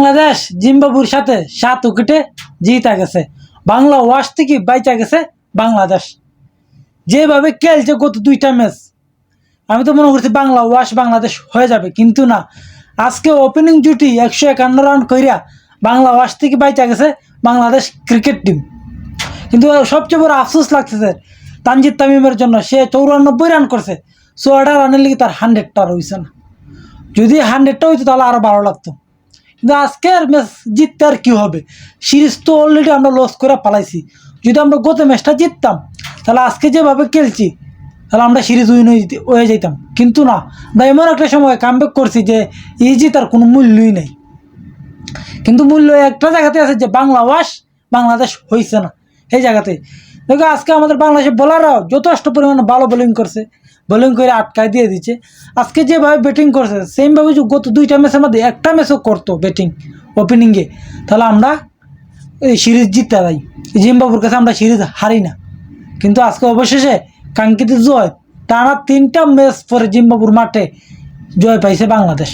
বাংলাদেশ জিম্বাবুর সাথে 7 উইকেটে জিতা গেছে। বাংলা ওয়াশ থেকে বাইচা গেছে বাংলাদেশ। যেভাবে খেলছে গত 2টা ম্যাচ, আমি তো মনে করছি বাংলা ওয়াশ বাংলাদেশ হয়ে যাবে, কিন্তু না। আজকে ওপেনিং জুটি 151 রান কইরা বাংলা ওয়াশ থেকে বাইচা গেছে বাংলাদেশ ক্রিকেট টিম। কিন্তু সবচেয়ে বড় আফসোস লাগতেছে তানজিদ তামিমের জন্য। সে 94 রান করছে, 16 রানের লিগে তার 100টা রয়েছে না। যদি 100টা হইতো তাহলে আরও ভালো লাগতো। কিন্তু আজকের ম্যাচ জিততে আর কী হবে? সিরিজ তো অলরেডি আমরা লস করে পালাইছি। যদি আমরা গত ম্যাচটা জিততাম তাহলে আজকে যেভাবে খেলছি তাহলে আমরা সিরিজ উইন হয়ে যেতাম। কিন্তু না, আমরা এমন একটা সময় কামব্যাক করছি যে এই জিতার কোনো মূল্যই নেই। কিন্তু মূল্য একটা জায়গাতে আছে, যে বাংলা ওয়াশ বাংলাদেশ হয়েছে না এই জায়গাতে। দেখো আজকে আমাদের বাংলাদেশের বোলাররাও যথেষ্ট পরিমাণে ভালো বোলিং করছে, বোলিং করে আটকায় দিয়ে দিচ্ছে। আজকে যেভাবে ব্যাটিং করছে সেমভাবে গত 2টা ম্যাচের মধ্যে একটা ম্যাচও করতো ব্যাটিং ওপেনিংয়ে, তাহলে আমরা এই সিরিজ জিততে পারি। জিম্বাবুর কাছে আমরা সিরিজ হারি না। কিন্তু আজকে অবশেষে কাঙ্ক্ষিত জয়, টানা 3টা ম্যাচ পরে জিম্বাবুর মাঠে জয় পাইছে বাংলাদেশ।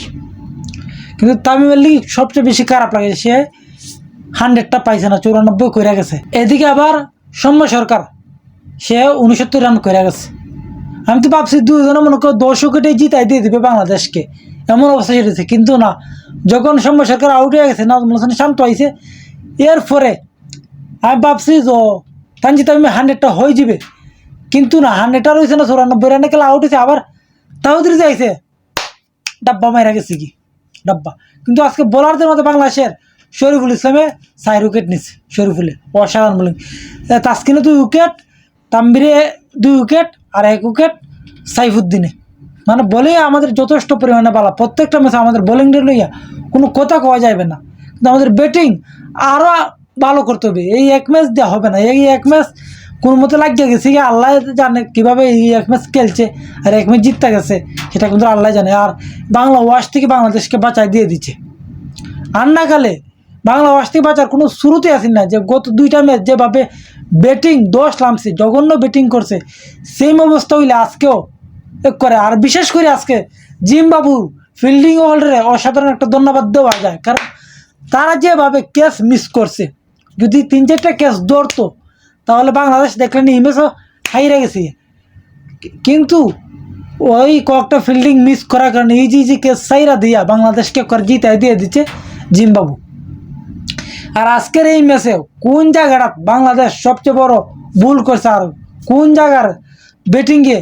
কিন্তু তামিমের লিগ সবচেয়ে বেশি খারাপ লাগে, সে 100টা পাইছে না, 94 করে গেছে। এদিকে আবার সৌম্য সরকার, সে 69 রান করে গেছে। আমি তো ভাবছি দুজনে মনে করো 10 উইকেটে জিতাই দিয়ে দেবে বাংলাদেশকে, এমন অবস্থা সেরেছে। কিন্তু না, যখন সৌম্য সরকার আউট হয়ে গেছে, নাজমুল হাসান শান্ত আইছে, এরপরে আমি ভাবছি যে তানজিদ তামিম 100টা হয়ে যাবে। কিন্তু না, 100টা রয়েছে না, 94 রানে খেলা আউট হয়েছে। আবার তাহুদ্দিন যাইছে, ডাব্বা মাইরা গেছে কি ডাব্বা। কিন্তু আজকে বোলারদের মধ্যে বাংলাদেশের শরীফুল ইসলামে 4 উইকেট নিচ্ছে। শরীফুলে অসাধারণ বোলিং। তাসকিনে 2 উইকেট, তাম্বিরে 2 উইকেট, আর 1 উইকেট সাইফুদ্দিনে। মানে বলে আমাদের যথেষ্ট পরিমাণে ভালো। প্রত্যেকটা ম্যাচে আমাদের বোলিংটা লইয়া কোনো কথা কওয়া যাবে না, কিন্তু আমাদের ব্যাটিং আরও ভালো করতে হবে। এই 1 ম্যাচ দেওয়া হবে না। এই 1 ম্যাচ কোনো মতো লাগিয়ে গেছে, আল্লাহ জানে কীভাবে এই 1 ম্যাচ খেলছে আর 1 ম্যাচ জিততে গেছে, সেটা কিন্তু আল্লাহ জানে। আর বাংলা ওয়াশ থেকে বাংলাদেশকে বাঁচাই দিয়ে দিচ্ছে। আর না গেলে বাংলা ওয়াশ থেকে বাঁচার কোনো শুরুতে আসেন না। যে গত 2টা ম্যাচ যেভাবে ব্যাটিং 10 নামছে, জঘন্য ব্যাটিং করছে, সেম অবস্থা হইলে আজকেও করে। আর বিশেষ করে আজকে জিম্বাবুর ফিল্ডিং ওয়ার্ল্ডে অসাধারণ একটা ধন্যবাদ দেওয়া যায়, কারণ তারা যেভাবে ক্যাচ মিস করছে, যদি 3-4টা ক্যাচ ধরতো তাহলে বাংলাদেশ দেখলেন এই ম্যাচও হাইরে গেছে। কিন্তু ওই কয়েকটা ফিল্ডিং মিস করার কারণে ইজি ক্যাচ সাইরা দিয়া বাংলাদেশকে জিতাই দিয়ে দিচ্ছে জিম্বাবু। আর আজকের এই ম্যাচে কোন জায়গাটা বাংলাদেশ সবচেয়ে বড় ভুল করছে, আর কোন জায়গার ব্যাটিংয়ে,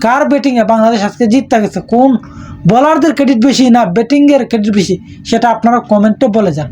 কার ব্যাটিংয়ে বাংলাদেশ আজকে জিততে গেছে, কোন বোলারদের ক্রেডিট বেশি না ব্যাটিংয়ের ক্রেডিট বেশি, সেটা আপনারা কমেন্টে বলে যান।